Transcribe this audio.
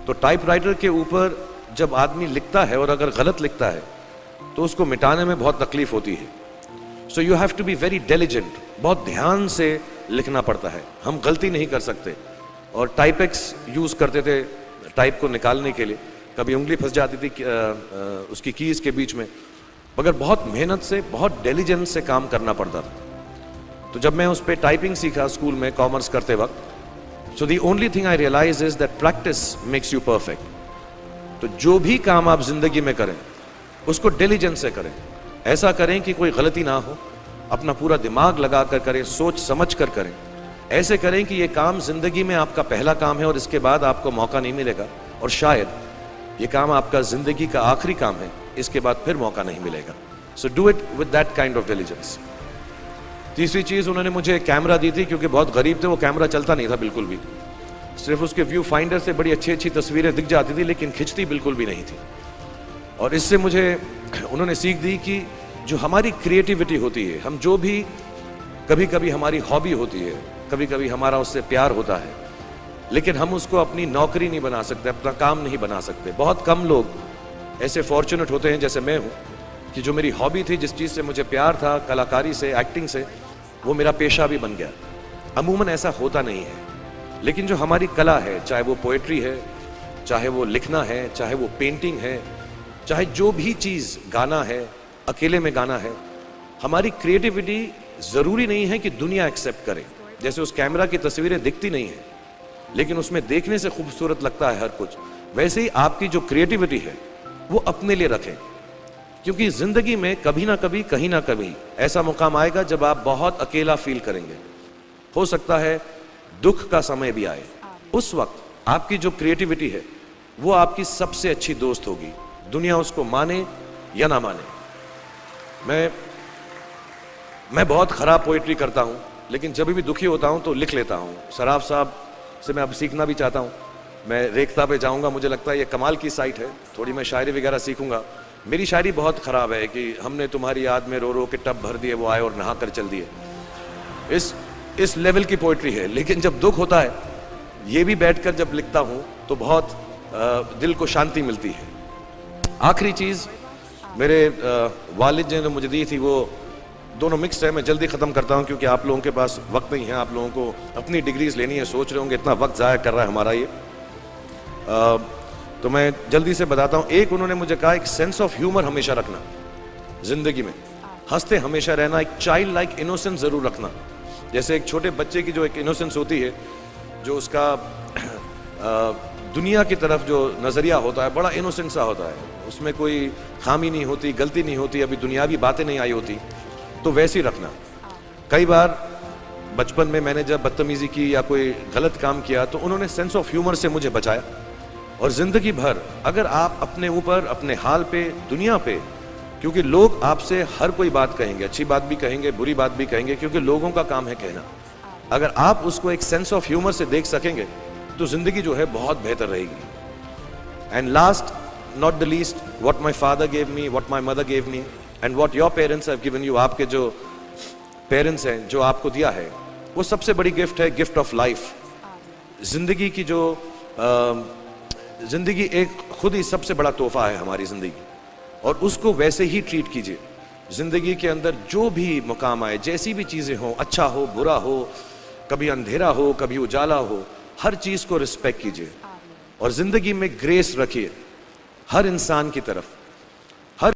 तो टाइपराइटर के ऊपर जब आदमी लिखता है और अगर गलत लिखता है तो उसको मिटाने में बहुत तकलीफ होती है। So you have to be very diligent, बहुत ध्यान से लिखना पड़ता है। हम गलती नहीं कर सकते। और टाइपेक्स यूज़ करते थे टाइप को निकालने के लिए, कभी उंगली फंस जाती थी उसकी कीज़ के बीच में, मगर बहुत मेहनत से, बहुत डिलिजेंस से काम करना पड़ता था। तो जब मैं उस पर टाइपिंग सीखा स्कूल में कॉमर्स करते वक्त, so the only thing I realise is that practice makes you perfect. तो जो भी काम आप जिंदगी में करें उसको डिलिजेंस से करें, ऐसा करें कि कोई गलती ना हो, अपना पूरा दिमाग लगा कर करें, सोच समझ कर करें। ऐसे करें कि ये काम जिंदगी में आपका पहला काम है और इसके बाद आपको मौका नहीं मिलेगा, और शायद ये काम आपका जिंदगी का आखिरी काम है, इसके बाद फिर मौका नहीं मिलेगा। So do it with that kind of diligence. तीसरी चीज़, उन्होंने मुझे कैमरा दी थी, क्योंकि बहुत गरीब थे, वो कैमरा चलता नहीं था बिल्कुल भी, सिर्फ उसके व्यू फाइंडर से बड़ी अच्छी अच्छी तस्वीरें दिख जाती थी, लेकिन खिंचती बिल्कुल भी नहीं थी। और इससे मुझे उन्होंने सीख दी कि जो हमारी क्रिएटिविटी होती है, हम जो भी, कभी कभी हमारी हॉबी होती है, कभी कभी हमारा उससे प्यार होता है, लेकिन हम उसको अपनी नौकरी नहीं बना सकते, अपना काम नहीं बना सकते। बहुत कम लोग ऐसे फॉर्चुनेट होते हैं जैसे मैं हूँ कि जो मेरी हॉबी थी, जिस चीज़ से मुझे प्यार था, कलाकारी से, एक्टिंग से, वो मेरा पेशा भी बन गया। अमूमन ऐसा होता नहीं है, लेकिन जो हमारी कला है, चाहे वो पोएट्री है, चाहे वो लिखना है, चाहे वो पेंटिंग है, चाहे जो भी चीज़, गाना है, अकेले में गाना है, हमारी क्रिएटिविटी ज़रूरी नहीं है कि दुनिया एक्सेप्ट करे। जैसे उस कैमरा की तस्वीरें दिखती नहीं है, लेकिन उसमें देखने से खूबसूरत लगता है हर कुछ, वैसे ही आपकी जो क्रिएटिविटी है वो अपने लिए रखें, क्योंकि ज़िंदगी में कभी ना कभी, कहीं ना कभी ऐसा मुकाम आएगा जब आप बहुत अकेला फील करेंगे। हो सकता है दुख का समय भी आए, उस वक्त आपकी जो क्रिएटिविटी है वो आपकी सबसे अच्छी दोस्त होगी, दुनिया उसको माने या ना माने। मैं बहुत ख़राब पोइट्री करता हूँ, लेकिन जब भी दुखी होता हूँ तो लिख लेता हूँ। सराफ साहब से मैं अब सीखना भी चाहता हूँ। मैं रेखता पे जाऊँगा, मुझे लगता है ये कमाल की साइट है, थोड़ी मैं शायरी वगैरह सीखूँगा। मेरी शायरी बहुत ख़राब है कि हमने तुम्हारी याद में रो रो के टब भर दिए, वो आए और नहा कर चल दिए, इस लेवल की पोइट्री है। लेकिन जब दुख होता है, ये भी बैठकर जब लिखता हूँ तो बहुत दिल को शांति मिलती है। आखिरी चीज़ मेरे वालिद ने मुझे दी थी, वो दोनों मिक्स है, मैं जल्दी ख़त्म करता हूँ क्योंकि आप लोगों के पास वक्त नहीं है, आप लोगों को अपनी डिग्रीज लेनी है, सोच रहे होंगे इतना वक्त ज़ाया कर रहा है हमारा ये। तो मैं जल्दी से बताता हूँ। एक, उन्होंने मुझे कहा, एक सेंस ऑफ ह्यूमर हमेशा रखना ज़िंदगी में, हंसते हमेशा रहना, एक चाइल्ड लाइक इनोसेंस ज़रूर रखना। जैसे एक छोटे बच्चे की जो एक इनोसेंस होती है, जो उसका दुनिया की तरफ जो नज़रिया होता है बड़ा इनोसेंट सा होता है, उसमें कोई खामी नहीं होती, गलती नहीं होती, अभी दुनियावी बातें नहीं आई होती, तो वैसे ही रखना। कई बार बचपन में मैंने जब बदतमीज़ी की या कोई गलत काम किया तो उन्होंने सेंस ऑफ ह्यूमर से मुझे बचाया। और ज़िंदगी भर अगर आप अपने ऊपर, अपने हाल पे, दुनिया पे, क्योंकि लोग आपसे हर कोई बात कहेंगे, अच्छी बात भी कहेंगे, बुरी बात भी कहेंगे, क्योंकि लोगों का काम है कहना। अगर आप उसको एक सेंस ऑफ ह्यूमर से देख सकेंगे तो ज़िंदगी जो है बहुत बेहतर रहेगी। And last not the least, what my father gave me, what my mother gave me and what your parents have given you. आपके जो पेरेंट्स हैं, जो आपको दिया है, वो सबसे बड़ी गिफ्ट है, गिफ्ट ऑफ लाइफ। ज़िंदगी की जो ज़िंदगी एक खुद ही सबसे बड़ा तोहफा है हमारी ज़िंदगी, और उसको वैसे ही ट्रीट कीजिए। ज़िंदगी के अंदर जो भी मुकाम आए, जैसी भी चीज़ें हों, अच्छा हो, बुरा हो, कभी अंधेरा हो, कभी उजाला हो, हर चीज़ को रिस्पेक्ट कीजिए और ज़िंदगी में ग्रेस रखिए हर इंसान की तरफ।